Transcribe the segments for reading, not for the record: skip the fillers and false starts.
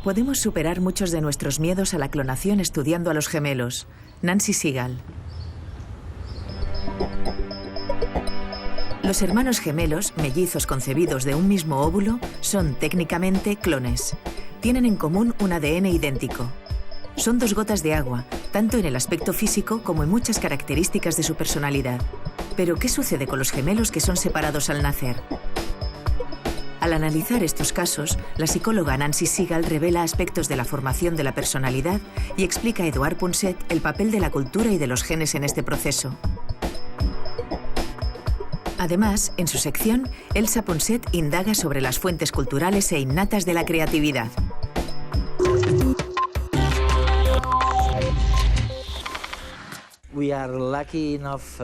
Podemos superar muchos de nuestros miedos a la clonación estudiando a los gemelos. Nancy Segal. Los hermanos gemelos, mellizos concebidos de un mismo óvulo, son técnicamente clones. Tienen en común un ADN idéntico. Son dos gotas de agua, tanto en el aspecto físico como en muchas características de su personalidad. Pero, ¿qué sucede con los gemelos que son separados al nacer? Al analizar estos casos, la psicóloga Nancy Segal revela aspectos de la formación de la personalidad y explica a Edouard Punset el papel de la cultura y de los genes en este proceso. Además, en su sección, Elsa Punset indaga sobre las fuentes culturales e innatas de la creatividad.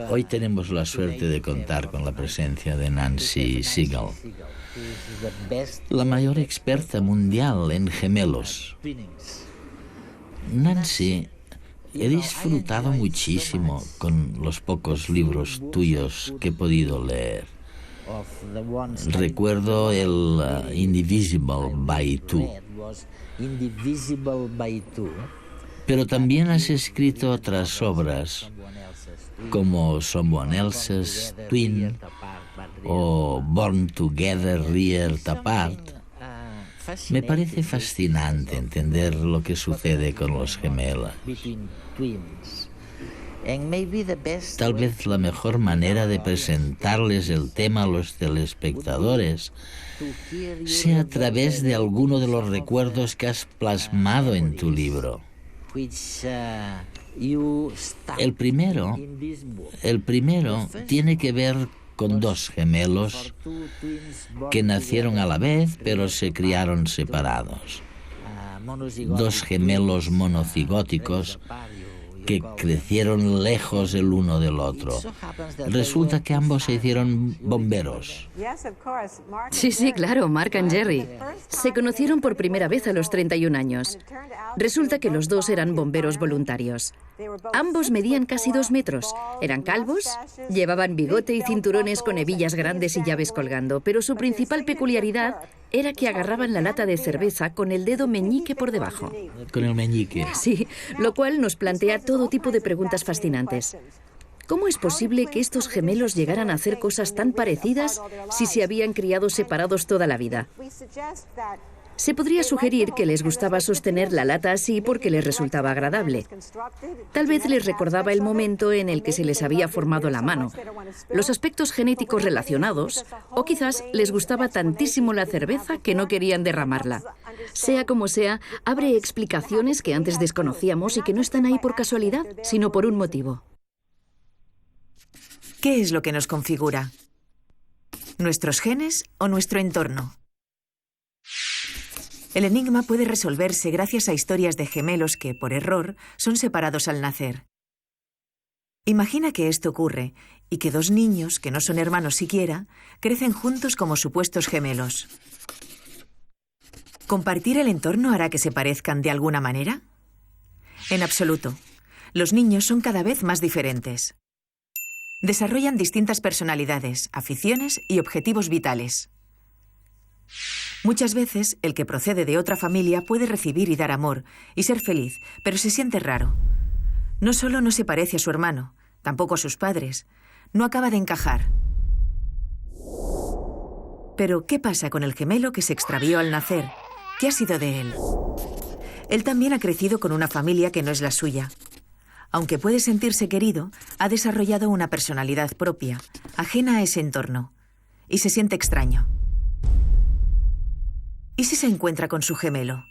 Hoy tenemos la suerte de contar con la presencia de Nancy Segal, la mayor experta mundial en gemelos. Nancy, he disfrutado muchísimo con los pocos libros tuyos que he podido leer. Recuerdo el Indivisible by Two. Pero también has escrito otras obras como Someone Else's Twin o Born Together, Reared Apart. Me parece fascinante entender lo que sucede con los gemelos. Tal vez la mejor manera de presentarles el tema a los telespectadores sea a través de alguno de los recuerdos que has plasmado en tu libro. El primero tiene que ver con dos gemelos que nacieron a la vez pero se criaron separados. Dos gemelos monocigóticos que crecieron lejos el uno del otro. Resulta que ambos se hicieron bomberos. Sí, claro, Mark y Jerry. Se conocieron por primera vez a los 31 años. Resulta que los dos eran bomberos voluntarios. Ambos medían casi 2 metros. Eran calvos, llevaban bigote y cinturones con hebillas grandes y llaves colgando, pero su principal peculiaridad era que agarraban la lata de cerveza con el dedo meñique por debajo. Con el meñique. Sí, lo cual nos plantea todo tipo de preguntas fascinantes. ¿Cómo es posible que estos gemelos llegaran a hacer cosas tan parecidas si se habían criado separados toda la vida? Se podría sugerir que les gustaba sostener la lata así porque les resultaba agradable. Tal vez les recordaba el momento en el que se les había formado la mano, los aspectos genéticos relacionados, o quizás les gustaba tantísimo la cerveza que no querían derramarla. Sea como sea, abre explicaciones que antes desconocíamos y que no están ahí por casualidad, sino por un motivo. ¿Qué es lo que nos configura? ¿Nuestros genes o nuestro entorno? El enigma puede resolverse gracias a historias de gemelos que, por error, son separados al nacer. Imagina que esto ocurre y que dos niños, que no son hermanos siquiera, crecen juntos como supuestos gemelos. ¿Compartir el entorno hará que se parezcan de alguna manera? En absoluto. Los niños son cada vez más diferentes. Desarrollan distintas personalidades, aficiones y objetivos vitales. Muchas veces, el que procede de otra familia puede recibir y dar amor y ser feliz, pero se siente raro. No solo no se parece a su hermano, tampoco a sus padres. No acaba de encajar. Pero, ¿qué pasa con el gemelo que se extravió al nacer? ¿Qué ha sido de él? Él también ha crecido con una familia que no es la suya. Aunque puede sentirse querido, ha desarrollado una personalidad propia, ajena a ese entorno, y se siente extraño. ¿Y si se encuentra con su gemelo?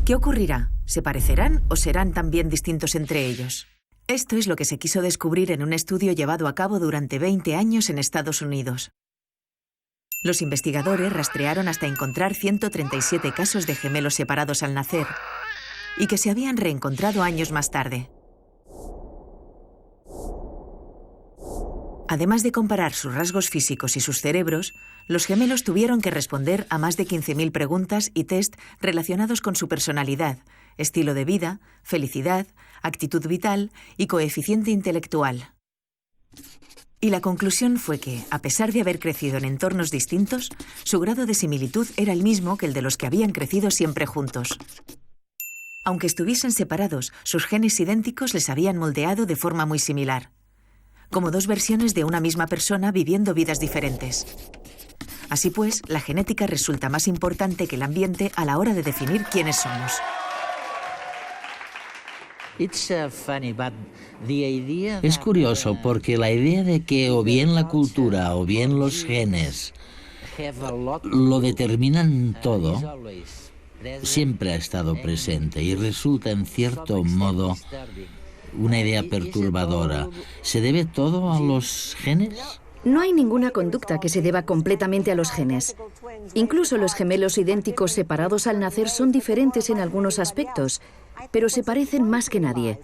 ¿Qué ocurrirá? ¿Se parecerán o serán también distintos entre ellos? Esto es lo que se quiso descubrir en un estudio llevado a cabo durante 20 años en Estados Unidos. Los investigadores rastrearon hasta encontrar 137 casos de gemelos separados al nacer y que se habían reencontrado años más tarde. Además de comparar sus rasgos físicos y sus cerebros, los gemelos tuvieron que responder a más de 15.000 preguntas y test relacionados con su personalidad, estilo de vida, felicidad, actitud vital y coeficiente intelectual. Y la conclusión fue que, a pesar de haber crecido en entornos distintos, su grado de similitud era el mismo que el de los que habían crecido siempre juntos. Aunque estuviesen separados, sus genes idénticos les habían moldeado de forma muy similar, como dos versiones de una misma persona viviendo vidas diferentes. Así pues, la genética resulta más importante que el ambiente a la hora de definir quiénes somos. Es curioso porque la idea de que o bien la cultura o bien los genes lo determinan todo siempre ha estado presente y resulta en cierto modo una idea perturbadora. ¿Se debe todo a los genes? No hay ninguna conducta que se deba completamente a los genes. Incluso los gemelos idénticos separados al nacer son diferentes en algunos aspectos, pero se parecen más que nadie.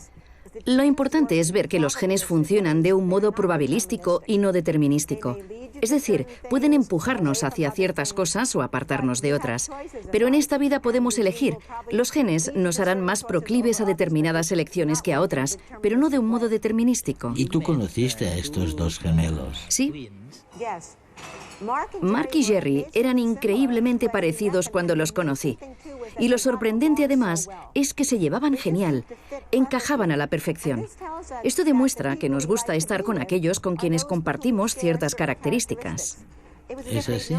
Lo importante es ver que los genes funcionan de un modo probabilístico y no determinístico. Es decir, pueden empujarnos hacia ciertas cosas o apartarnos de otras. Pero en esta vida podemos elegir. Los genes nos harán más proclives a determinadas elecciones que a otras, pero no de un modo determinístico. ¿Y tú conociste a estos dos gemelos? Sí. Mark y Jerry eran increíblemente parecidos cuando los conocí. Y lo sorprendente además es que se llevaban genial, encajaban a la perfección. Esto demuestra que nos gusta estar con aquellos con quienes compartimos ciertas características. ¿Es así?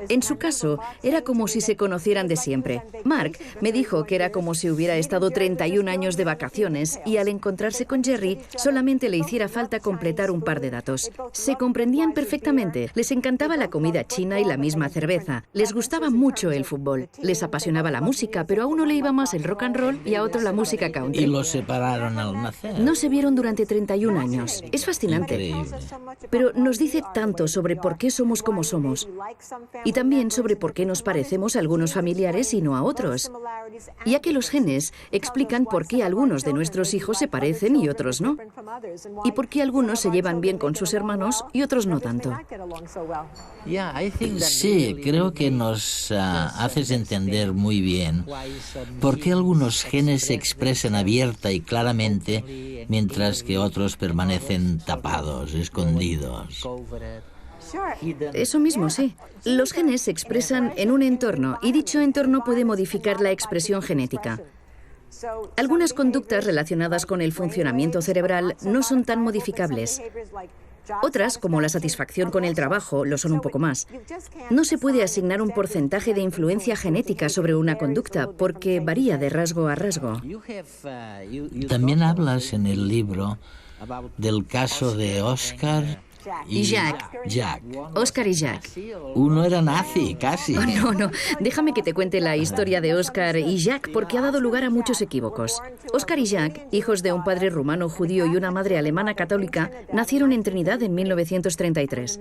En su caso, era como si se conocieran de siempre. Mark me dijo que era como si hubiera estado 31 años de vacaciones y al encontrarse con Jerry solamente le hiciera falta completar un par de datos. Se comprendían perfectamente, les encantaba la comida china y la misma cerveza, les gustaba mucho el fútbol, les apasionaba la música, pero a uno le iba más el rock and roll y a otro la música country. Y los separaron al nacer. No se vieron durante 31 años. Es fascinante. Increíble. Pero nos dice tanto sobre por qué somos como somos y también sobre por qué nos parecemos a algunos familiares y no a otros, ya que los genes explican por qué algunos de nuestros hijos se parecen y otros no, y por qué algunos se llevan bien con sus hermanos y otros no tanto. Sí, creo que nos haces entender muy bien por qué algunos genes se expresan abierta y claramente mientras que otros permanecen tapados, escondidos. Eso mismo, sí. Los genes se expresan en un entorno y dicho entorno puede modificar la expresión genética. Algunas conductas relacionadas con el funcionamiento cerebral no son tan modificables. Otras, como la satisfacción con el trabajo, lo son un poco más. No se puede asignar un porcentaje de influencia genética sobre una conducta porque varía de rasgo a rasgo. También hablas en el libro del caso de Oscar y Jack. Oscar y Jack. Uno era nazi, casi. Oh, no. Déjame que te cuente la historia de Oscar y Jack porque ha dado lugar a muchos equívocos. Oscar y Jack, hijos de un padre rumano judío y una madre alemana católica, nacieron en Trinidad en 1933.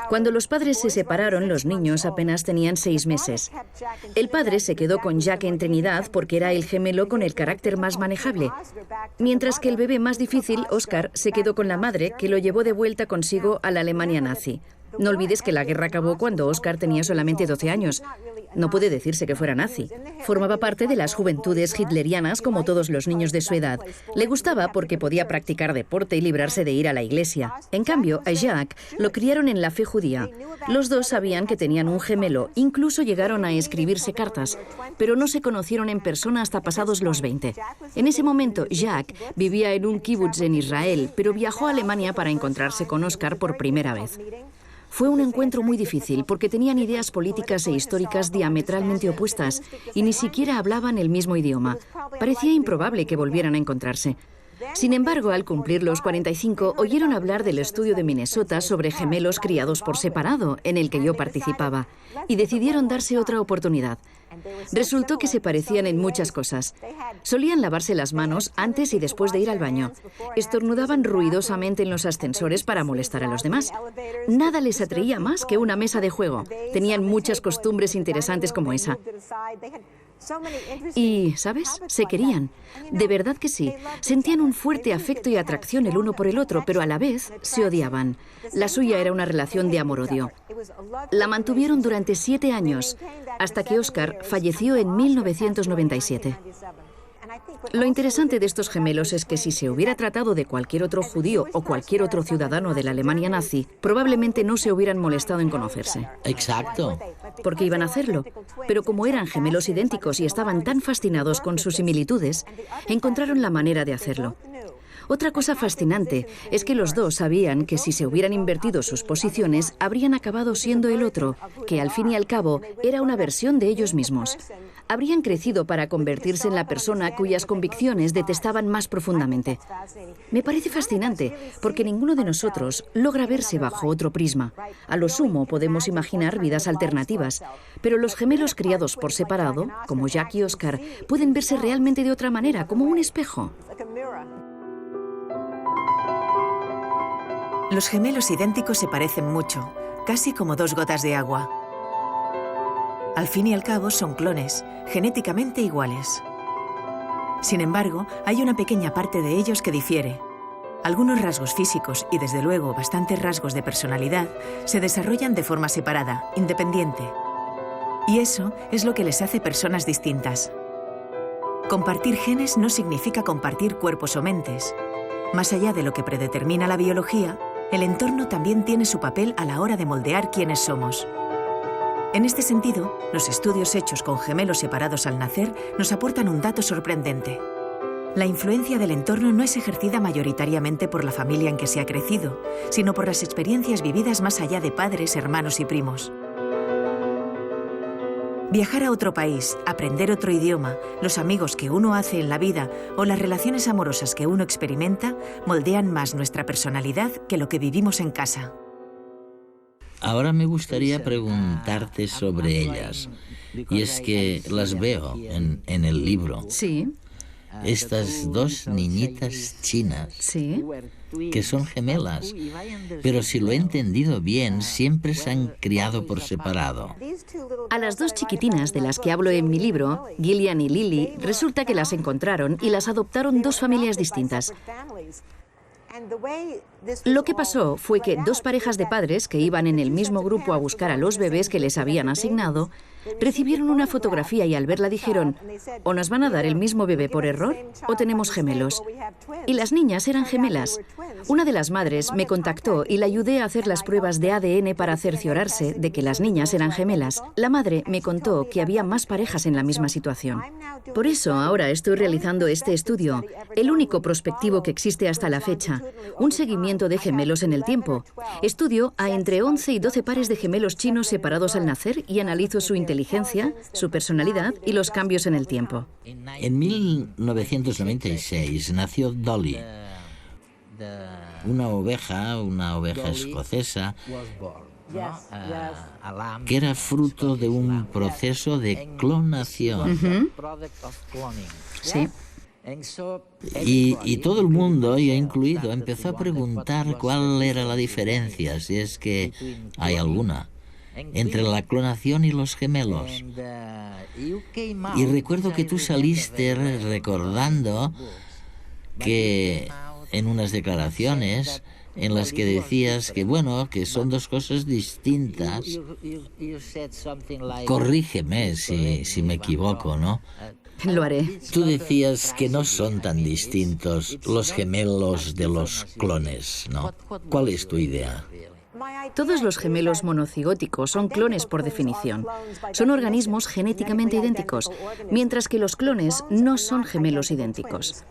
Cuando los padres se separaron, los niños apenas tenían 6 meses. El padre se quedó con Jack en Trinidad porque era el gemelo con el carácter más manejable, mientras que el bebé más difícil, Oscar, se quedó con la madre que lo llevó de vuelta consigo a la Alemania nazi. No olvides que la guerra acabó cuando Oscar tenía solamente 12 años. No puede decirse que fuera nazi. Formaba parte de las juventudes hitlerianas como todos los niños de su edad. Le gustaba porque podía practicar deporte y librarse de ir a la iglesia. En cambio, a Jack lo criaron en la fe judía. Los dos sabían que tenían un gemelo, incluso llegaron a escribirse cartas, pero no se conocieron en persona hasta pasados los 20. En ese momento, Jack vivía en un kibutz en Israel, pero viajó a Alemania para encontrarse con Oscar por primera vez. Fue un encuentro muy difícil porque tenían ideas políticas e históricas diametralmente opuestas y ni siquiera hablaban el mismo idioma. Parecía improbable que volvieran a encontrarse. Sin embargo, al cumplir los 45, oyeron hablar del estudio de Minnesota sobre gemelos criados por separado, en el que yo participaba, y decidieron darse otra oportunidad. Resultó que se parecían en muchas cosas. Solían lavarse las manos antes y después de ir al baño. Estornudaban ruidosamente en los ascensores para molestar a los demás. Nada les atraía más que una mesa de juego. Tenían muchas costumbres interesantes como esa. Y, ¿sabes? Se querían. De verdad que sí. Sentían un fuerte afecto y atracción el uno por el otro, pero a la vez se odiaban. La suya era una relación de amor-odio. La mantuvieron durante 7 años, hasta que Oscar falleció en 1997. Lo interesante de estos gemelos es que si se hubiera tratado de cualquier otro judío o cualquier otro ciudadano de la Alemania nazi, probablemente no se hubieran molestado en conocerse. Exacto. Porque iban a hacerlo. Pero como eran gemelos idénticos y estaban tan fascinados con sus similitudes, encontraron la manera de hacerlo. Otra cosa fascinante es que los dos sabían que si se hubieran invertido sus posiciones, habrían acabado siendo el otro, que al fin y al cabo era una versión de ellos mismos. Habrían crecido para convertirse en la persona cuyas convicciones detestaban más profundamente. Me parece fascinante, porque ninguno de nosotros logra verse bajo otro prisma. A lo sumo podemos imaginar vidas alternativas, pero los gemelos criados por separado, como Jack y Oscar, pueden verse realmente de otra manera, como un espejo. Los gemelos idénticos se parecen mucho, casi como dos gotas de agua. Al fin y al cabo son clones, genéticamente iguales. Sin embargo, hay una pequeña parte de ellos que difiere. Algunos rasgos físicos y, desde luego, bastantes rasgos de personalidad se desarrollan de forma separada, independiente. Y eso es lo que les hace personas distintas. Compartir genes no significa compartir cuerpos o mentes. Más allá de lo que predetermina la biología, el entorno también tiene su papel a la hora de moldear quiénes somos. En este sentido, los estudios hechos con gemelos separados al nacer nos aportan un dato sorprendente. La influencia del entorno no es ejercida mayoritariamente por la familia en que se ha crecido, sino por las experiencias vividas más allá de padres, hermanos y primos. Viajar a otro país, aprender otro idioma, los amigos que uno hace en la vida o las relaciones amorosas que uno experimenta moldean más nuestra personalidad que lo que vivimos en casa. Ahora me gustaría preguntarte sobre ellas. Y es que las veo en el libro. Sí. Estas dos niñitas chinas, Sí. que son gemelas, pero si lo he entendido bien, siempre se han criado por separado. A las dos chiquitinas de las que hablo en mi libro, Gillian y Lily, resulta que las encontraron y las adoptaron dos familias distintas. Lo que pasó fue que dos parejas de padres que iban en el mismo grupo a buscar a los bebés que les habían asignado, recibieron una fotografía y al verla dijeron: o nos van a dar el mismo bebé por error o tenemos gemelos. Y las niñas eran gemelas. Una de las madres me contactó y la ayudé a hacer las pruebas de ADN para cerciorarse de que las niñas eran gemelas. La madre me contó que había más parejas en la misma situación. Por eso ahora estoy realizando este estudio, el único prospectivo que existe hasta la fecha, un seguimiento de gemelos en el tiempo. Estudio a entre 11 y 12 pares de gemelos chinos separados al nacer y analizo su inteligencia, su personalidad y los cambios en el tiempo. En 1996 nació Dolly, una oveja escocesa, que era fruto de un proceso de clonación. Sí. Y todo el mundo, yo incluido, empezó a preguntar cuál era la diferencia, si es que hay alguna, entre la clonación y los gemelos. Y recuerdo que tú saliste recordando que en unas declaraciones en las que decías que, bueno, que son dos cosas distintas. Corrígeme si me equivoco, ¿no? Lo haré. Tú decías que no son tan distintos los gemelos de los clones, ¿no? ¿Cuál es tu idea? Todos los gemelos monocigóticos son clones por definición. Son organismos genéticamente idénticos, mientras que los clones no son gemelos idénticos.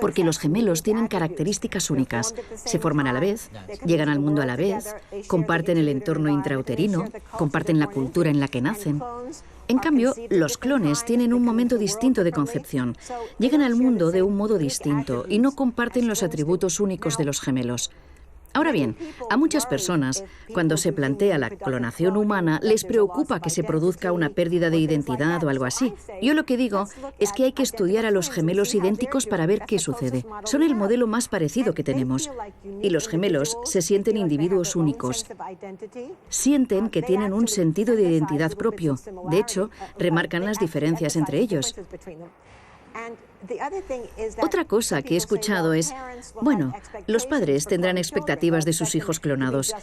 Porque los gemelos tienen características únicas. Se forman a la vez, llegan al mundo a la vez, comparten el entorno intrauterino, comparten la cultura en la que nacen. En cambio, los clones tienen un momento distinto de concepción. Llegan al mundo de un modo distinto y no comparten los atributos únicos de los gemelos. Ahora bien, a muchas personas, cuando se plantea la clonación humana, les preocupa que se produzca una pérdida de identidad o algo así. Yo lo que digo es que hay que estudiar a los gemelos idénticos para ver qué sucede. Son el modelo más parecido que tenemos. Y los gemelos se sienten individuos únicos. Sienten que tienen un sentido de identidad propio. De hecho, remarcan las diferencias entre ellos. Otra cosa que he escuchado es, bueno, los padres tendrán expectativas de sus hijos clonados.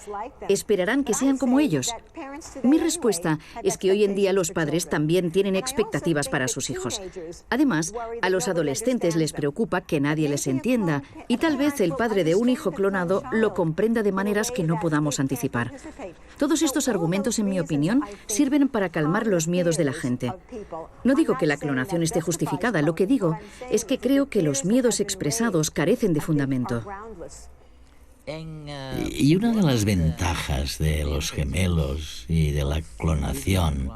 Esperarán que sean como ellos. Mi respuesta es que hoy en día los padres también tienen expectativas para sus hijos. Además, a los adolescentes les preocupa que nadie les entienda y tal vez el padre de un hijo clonado lo comprenda de maneras que no podamos anticipar. Todos estos argumentos, en mi opinión, sirven para calmar los miedos de la gente. No digo que la clonación esté justificada, lo que digo es que creo que los miedos expresados carecen de fundamento. Y una de las ventajas de los gemelos y de la clonación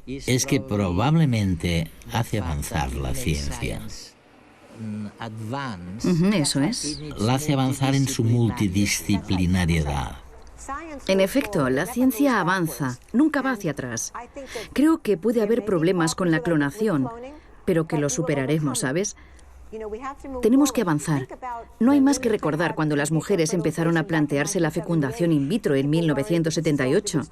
es que probablemente hace avanzar la ciencia. Eso es. La hace avanzar en su multidisciplinariedad. En efecto, la ciencia avanza, nunca va hacia atrás. Creo que puede haber problemas con la clonación, pero que lo superaremos, ¿sabes? Tenemos que avanzar. No hay más que recordar cuando las mujeres empezaron a plantearse la fecundación in vitro en 1978.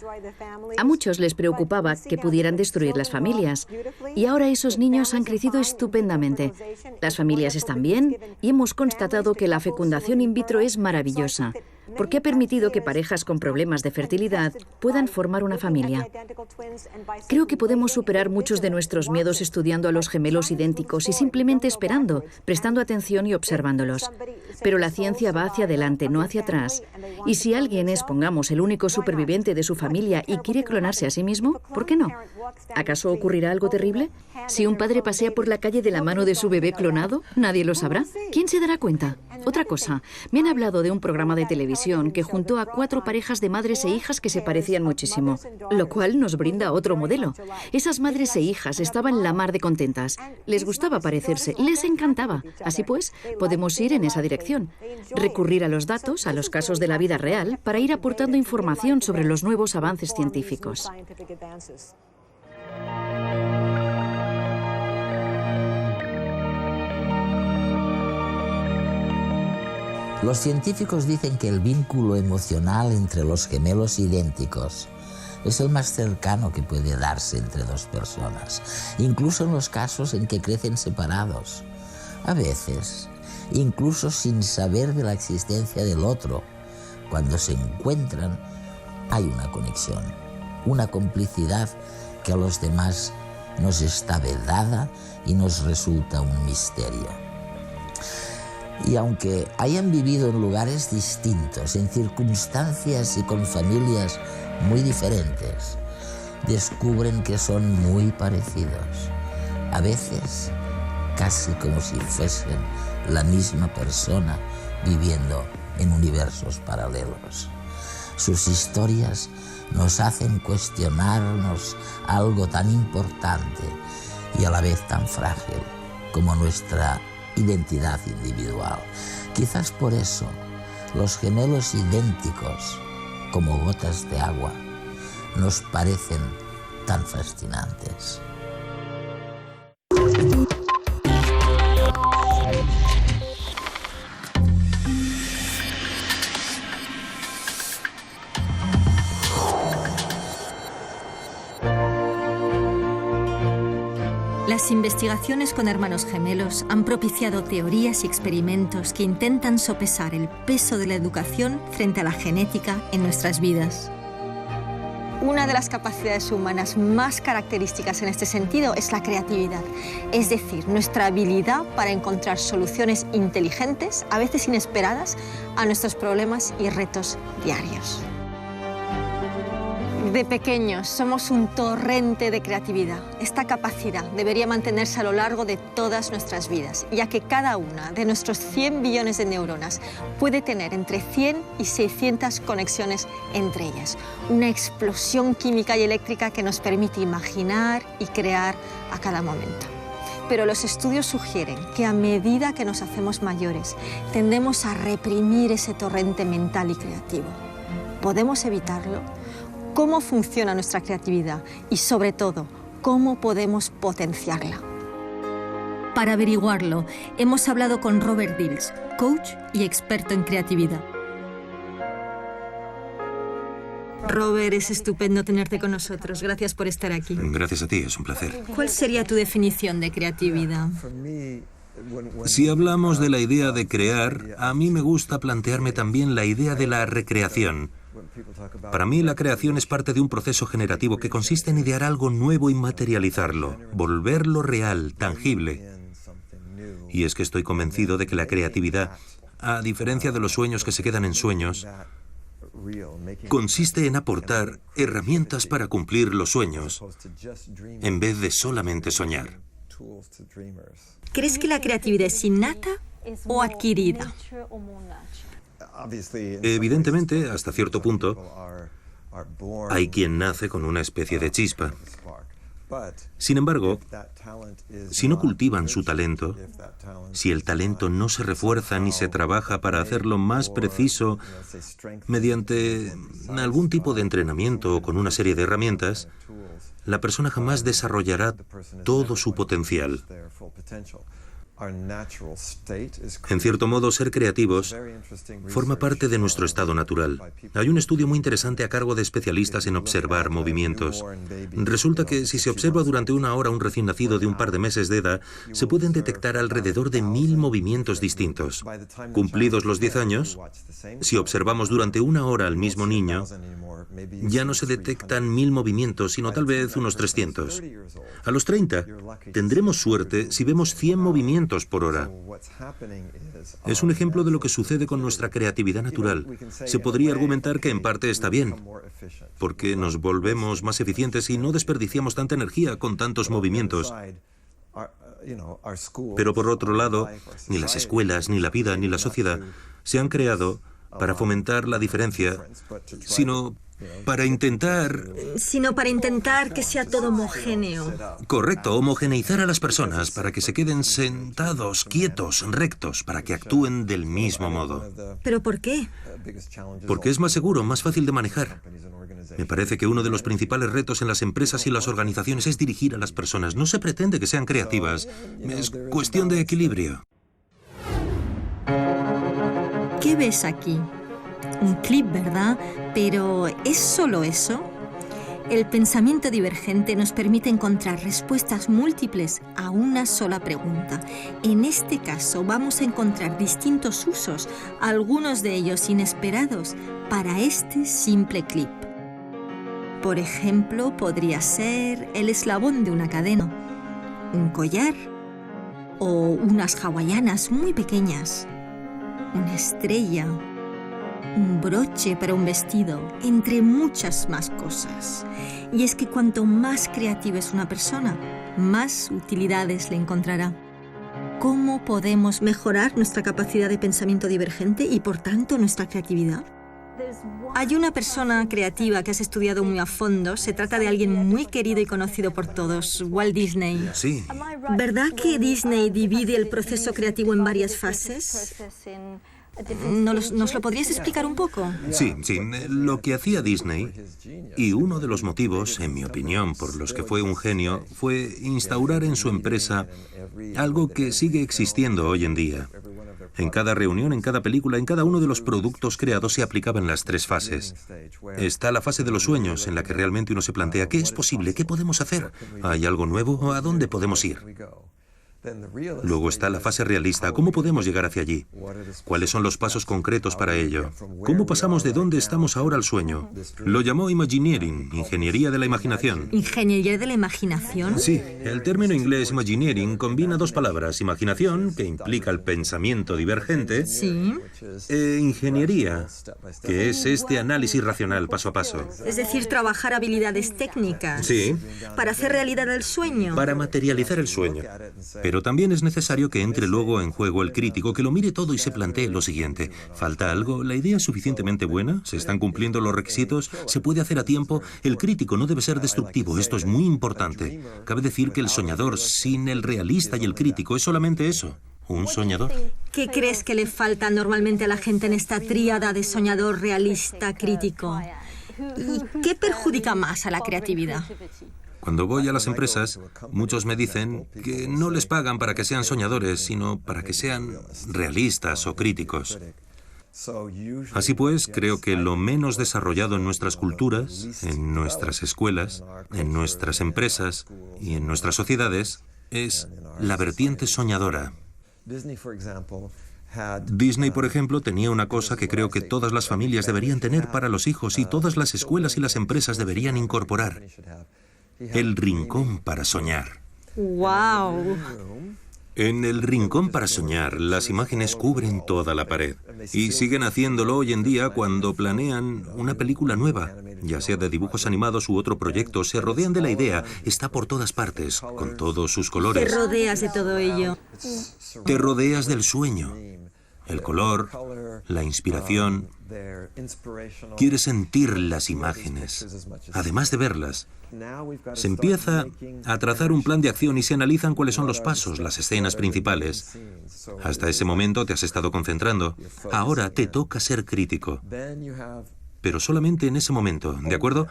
A muchos les preocupaba que pudieran destruir las familias. Y ahora esos niños han crecido estupendamente. Las familias están bien y hemos constatado que la fecundación in vitro es maravillosa, porque ha permitido que parejas con problemas de fertilidad puedan formar una familia. Creo que podemos superar muchos de nuestros miedos estudiando a los gemelos idénticos y simplemente esperando, prestando atención y observándolos. Pero la ciencia va hacia adelante, no hacia atrás. Y si alguien es, pongamos, el único superviviente de su familia y quiere clonarse a sí mismo, ¿por qué no? ¿Acaso ocurrirá algo terrible? Si un padre pasea por la calle de la mano de su bebé clonado, ¿nadie lo sabrá? ¿Quién se dará cuenta? Otra cosa, me han hablado de un programa de televisión que juntó a 4 parejas de madres e hijas que se parecían muchísimo, lo cual nos brinda otro modelo. Esas madres e hijas estaban la mar de contentas. Les gustaba parecerse, les encantaba. Así pues, podemos ir en esa dirección. Recurrir a los datos, a los casos de la vida real, para ir aportando información sobre los nuevos avances científicos. Los científicos dicen que el vínculo emocional entre los gemelos idénticos es el más cercano que puede darse entre dos personas, incluso en los casos en que crecen separados. A veces, incluso sin saber de la existencia del otro, cuando se encuentran, hay una conexión, una complicidad que a los demás nos está vedada y nos resulta un misterio. Y aunque hayan vivido en lugares distintos, en circunstancias y con familias muy diferentes, descubren que son muy parecidos. A veces, casi como si fuesen la misma persona viviendo en universos paralelos. Sus historias nos hacen cuestionarnos algo tan importante y a la vez tan frágil como nuestra identidad individual. Quizás por eso los gemelos idénticos, como gotas de agua, nos parecen tan fascinantes. Las investigaciones con hermanos gemelos han propiciado teorías y experimentos que intentan sopesar el peso de la educación frente a la genética en nuestras vidas. Una de las capacidades humanas más características en este sentido es la creatividad, es decir, nuestra habilidad para encontrar soluciones inteligentes, a veces inesperadas, a nuestros problemas y retos diarios. De pequeños somos un torrente de creatividad. Esta capacidad debería mantenerse a lo largo de todas nuestras vidas, ya que cada una de nuestros 100 billones de neuronas puede tener entre 100 y 600 conexiones entre ellas. Una explosión química y eléctrica que nos permite imaginar y crear a cada momento. Pero los estudios sugieren que a medida que nos hacemos mayores, tendemos a reprimir ese torrente mental y creativo. ¿Podemos evitarlo? ¿Cómo funciona nuestra creatividad? Y sobre todo, ¿cómo podemos potenciarla? Para averiguarlo, hemos hablado con Robert Dills, coach y experto en creatividad. Robert, es estupendo tenerte con nosotros. Gracias por estar aquí. Gracias a ti, es un placer. ¿Cuál sería tu definición de creatividad? Si hablamos de la idea de crear, a mí me gusta plantearme también la idea de la recreación. Para mí, la creación es parte de un proceso generativo que consiste en idear algo nuevo y materializarlo, volverlo real, tangible. Y es que estoy convencido de que la creatividad, a diferencia de los sueños que se quedan en sueños, consiste en aportar herramientas para cumplir los sueños, en vez de solamente soñar. ¿Crees que la creatividad es innata o adquirida? Evidentemente, hasta cierto punto, hay quien nace con una especie de chispa. Sin embargo, si no cultivan su talento, si el talento no se refuerza ni se trabaja para hacerlo más preciso mediante algún tipo de entrenamiento o con una serie de herramientas, la persona jamás desarrollará todo su potencial. En cierto modo, ser creativos forma parte de nuestro estado natural. Hay un estudio muy interesante a cargo de especialistas en observar movimientos. Resulta que si se observa durante una hora a un recién nacido de un par de meses de edad, se pueden detectar alrededor de 1000 movimientos distintos. Cumplidos los 10 años, si observamos durante una hora al mismo niño, ya no se detectan 1000 movimientos, sino tal vez unos 300. A los 30, tendremos suerte si vemos 100 movimientos por hora. Es un ejemplo de lo que sucede con nuestra creatividad natural. Se podría argumentar que en parte está bien, porque nos volvemos más eficientes y no desperdiciamos tanta energía con tantos movimientos. Pero por otro lado, ni las escuelas, ni la vida, ni la sociedad se han creado para fomentar la diferencia, sino para intentar que sea todo homogéneo. Correcto, homogeneizar a las personas para que se queden sentados, quietos, rectos, para que actúen del mismo modo. ¿Pero por qué? Porque es más seguro, más fácil de manejar. Me parece que uno de los principales retos en las empresas y las organizaciones es dirigir a las personas. No se pretende que sean creativas, es cuestión de equilibrio. ¿Qué ves aquí? Un clip, ¿verdad? Pero ¿es solo eso? El pensamiento divergente nos permite encontrar respuestas múltiples a una sola pregunta. En este caso vamos a encontrar distintos usos, algunos de ellos inesperados, para este simple clip. Por ejemplo, podría ser el eslabón de una cadena, un collar o unas hawaianas muy pequeñas, una estrella, un broche para un vestido, entre muchas más cosas. Y es que cuanto más creativa es una persona, más utilidades le encontrará. ¿Cómo podemos mejorar nuestra capacidad de pensamiento divergente y, por tanto, nuestra creatividad? Hay una persona creativa que has estudiado muy a fondo. Se trata de alguien muy querido y conocido por todos, Walt Disney. Sí. ¿Verdad que Disney divide el proceso creativo en varias fases? ¿Nos lo podrías explicar un poco? Sí. Lo que hacía Disney, y uno de los motivos, en mi opinión, por los que fue un genio, fue instaurar en su empresa algo que sigue existiendo hoy en día. En cada reunión, en cada película, en cada uno de los productos creados se aplicaban las 3 fases. Está la fase de los sueños, en la que realmente uno se plantea ¿qué es posible? ¿Qué podemos hacer? ¿Hay algo nuevo? ¿A dónde podemos ir? Luego está la fase realista. ¿Cómo podemos llegar hacia allí? ¿Cuáles son los pasos concretos para ello? ¿Cómo pasamos de dónde estamos ahora al sueño? Lo llamó Imagineering, ingeniería de la imaginación. ¿Ingeniería de la imaginación? Sí, el término inglés Imagineering combina 2 palabras. Imaginación, que implica el pensamiento divergente, Sí. e ingeniería, que es este análisis racional paso a paso. Es decir, trabajar habilidades técnicas. Sí. Para hacer realidad el sueño. Para materializar el sueño. Pero también es necesario que entre luego en juego el crítico, que lo mire todo y se plantee lo siguiente. ¿Falta algo? ¿La idea es suficientemente buena? ¿Se están cumpliendo los requisitos? ¿Se puede hacer a tiempo? El crítico no debe ser destructivo. Esto es muy importante. Cabe decir que el soñador, sin el realista y el crítico, es solamente eso. Un soñador. ¿Qué crees que le falta normalmente a la gente en esta tríada de soñador, realista, crítico? ¿Y qué perjudica más a la creatividad? Cuando voy a las empresas, muchos me dicen que no les pagan para que sean soñadores, sino para que sean realistas o críticos. Así pues, creo que lo menos desarrollado en nuestras culturas, en nuestras escuelas, en nuestras empresas y en nuestras sociedades es la vertiente soñadora. Disney, por ejemplo, tenía una cosa que creo que todas las familias deberían tener para los hijos y todas las escuelas y las empresas deberían incorporar: el rincón para soñar. ¡Wow! En el rincón para soñar, las imágenes cubren toda la pared y siguen haciéndolo hoy en día cuando planean una película nueva, ya sea de dibujos animados u otro proyecto. Se rodean de la idea, está por todas partes, con todos sus colores. Te rodeas de todo ello. Te rodeas del sueño, el color, la inspiración. Quieres sentir las imágenes, además de verlas. Se empieza a trazar un plan de acción y se analizan cuáles son los pasos, las escenas principales. Hasta ese momento te has estado concentrando. Ahora te toca ser crítico. Pero solamente en ese momento, ¿de acuerdo?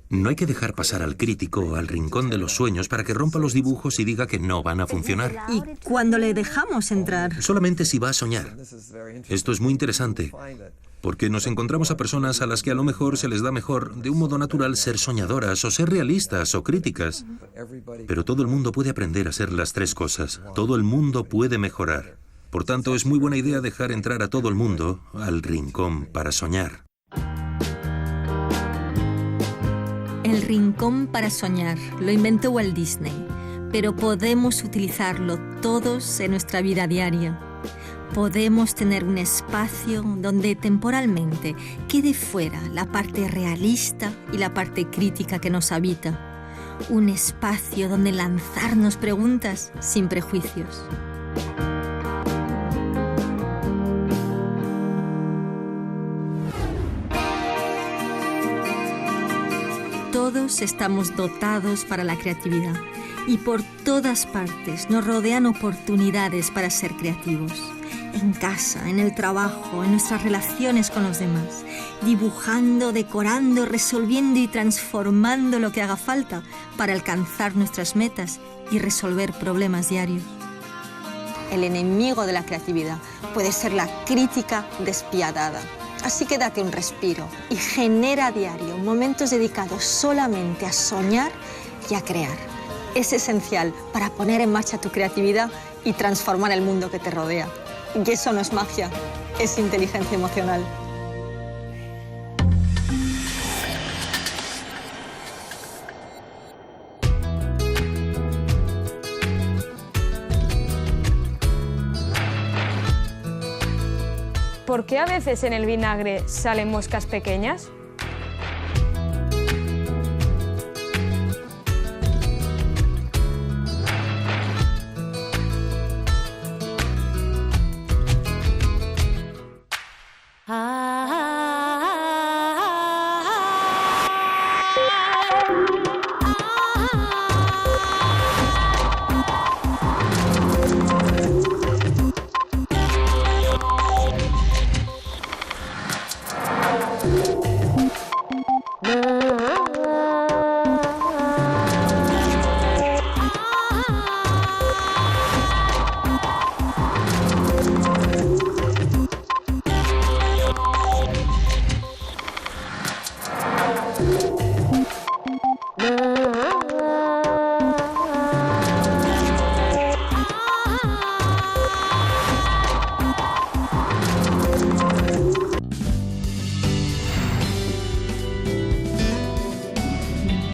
No hay que dejar pasar al crítico al rincón de los sueños para que rompa los dibujos y diga que no van a funcionar. ¿Y cuándo le dejamos entrar? Solamente si va a soñar. Esto es muy interesante, porque nos encontramos a personas a las que a lo mejor se les da mejor, de un modo natural, ser soñadoras o ser realistas o críticas. Pero todo el mundo puede aprender a ser las tres cosas. Todo el mundo puede mejorar. Por tanto, es muy buena idea dejar entrar a todo el mundo al rincón para soñar. El rincón para soñar lo inventó Walt Disney, pero podemos utilizarlo todos en nuestra vida diaria. Podemos tener un espacio donde temporalmente quede fuera la parte realista y la parte crítica que nos habita. Un espacio donde lanzarnos preguntas sin prejuicios. Todos estamos dotados para la creatividad y por todas partes nos rodean oportunidades para ser creativos. En casa, en el trabajo, en nuestras relaciones con los demás, dibujando, decorando, resolviendo y transformando lo que haga falta para alcanzar nuestras metas y resolver problemas diarios. El enemigo de la creatividad puede ser la crítica despiadada. Así que date un respiro y genera a diario momentos dedicados solamente a soñar y a crear. Es esencial para poner en marcha tu creatividad y transformar el mundo que te rodea. Y eso no es magia, es inteligencia emocional. ¿Por qué a veces en el vinagre salen moscas pequeñas?